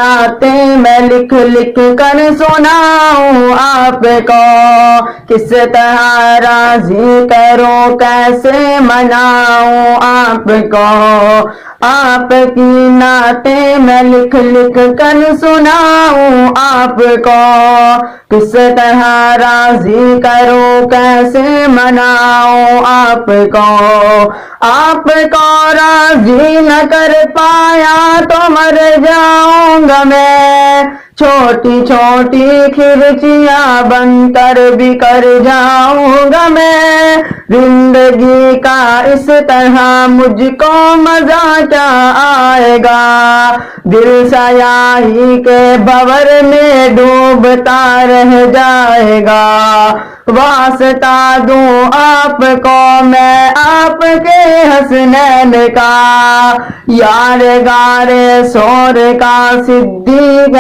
نعتیں میں لکھ لکھ کر سناؤں آپ کو، کس طرح راضی کروں کیسے مناؤں آپ کو، آپ کی نعتیں میں لکھ لکھ کر سناؤں آپ کو، کس طرح راضی کروں کیسے مناؤں آپ کو، آپ کو راضی نہ کر پایا تو مر جاؤں گا میں، چھوٹی چھوٹی کھرچیاں بن کر بکھر جاؤں گا میں، زندگی کا اس طرح مجھ کو مزہ کیا آئے گا، دل سیاہی کے بھور میں ڈوبتا رہ جائے گا، واسطہ دوں آپ کو میں آپ کے حسنین کا، یار غار سور کا صدیق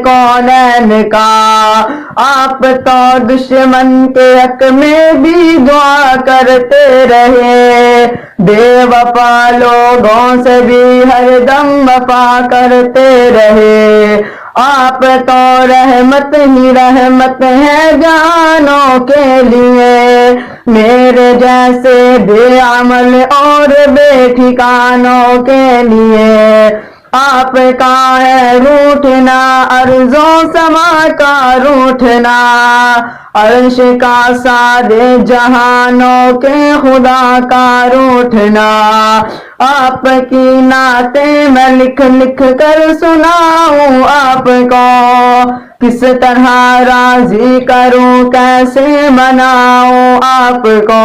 کونین کا، آپ تو دشمن کے حق میں بھی دعا کرتے رہے، بے وفا لوگوں سے بھی ہر دم وفا کرتے رہے، آپ تو رحمت ہی رحمت ہے جانوں کے لیے، میرے جیسے بے عمل اور بے ٹھکانوں کے لیے، آپ کا ہے روٹھنا ارض و سما کا روٹھنا، عرش کا سارے جہانوں کے خدا کا روٹھنا، آپ کی نعتیں میں لکھ لکھ کر سناؤں آپ کو، کس طرح راضی کروں کیسے مناؤں آپ کو،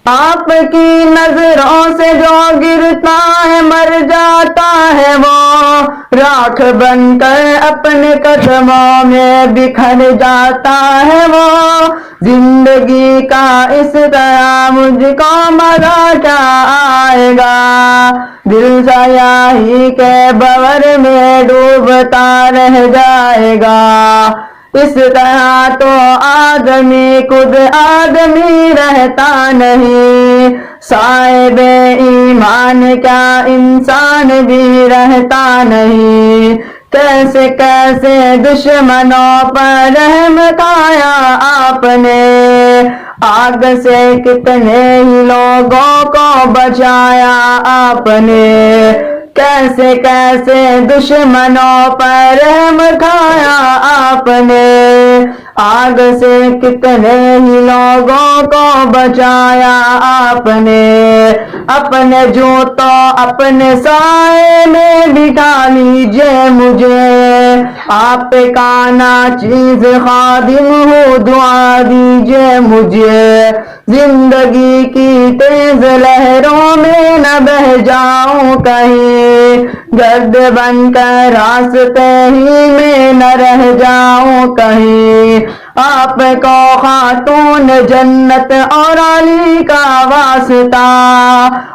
آپ کی نظروں سے جو گرتا ہے مر جاتا ہے وہ، راکھ بن کر اپنے قدموں میں بکھر جاتا ہے وہ، زندگی کا اس طرح مجھ کو مزہ کیا آئے گا، دل سیاہی کے بھور میں ڈوبتا رہ جائے گا، اس طرح تو آدمی خود آدمی رہتا نہیں، صاحب ایمان کیا انسان بھی رہتا نہیں، کیسے کیسے دشمنوں پر رحم کھایا آپ نے، آگ سے کتنے ہی لوگوں کو بچایا آپ نے، کیسے کیسے دشمنوں پر رحم کھایا آپ نے، آگ سے کتنے ہی لوگوں کو بچایا آپ نے، اپنے جوتوں اپنے سائے میں بٹھا لیجئے مجھے، آپ کا ناچیز خادم ہوں دعا دیجئے مجھے، زندگی کی تیز لہروں میں نہ بہہ جاؤں کہیں، گرد بن کر راستے ہی میں نہ رہ جاؤں کہیں، آپ کو خاتون جنت اور علی کا واسطہ،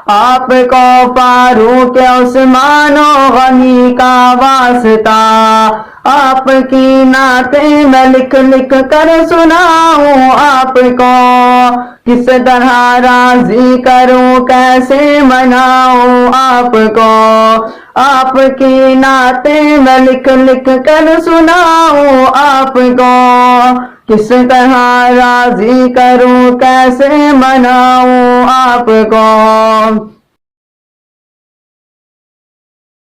آپ کو فاروق عثمان و غنی کا واسطہ، آپ کی نعتیں میں لکھ لکھ کر سناؤں آپ کو، کس طرح راضی کروں کیسے مناؤں آپ کو، آپ کی نعتیں میں لکھ لکھ کر سناؤں آپ کو، کس طرح راضی کروں کیسے مناؤں آپ کو۔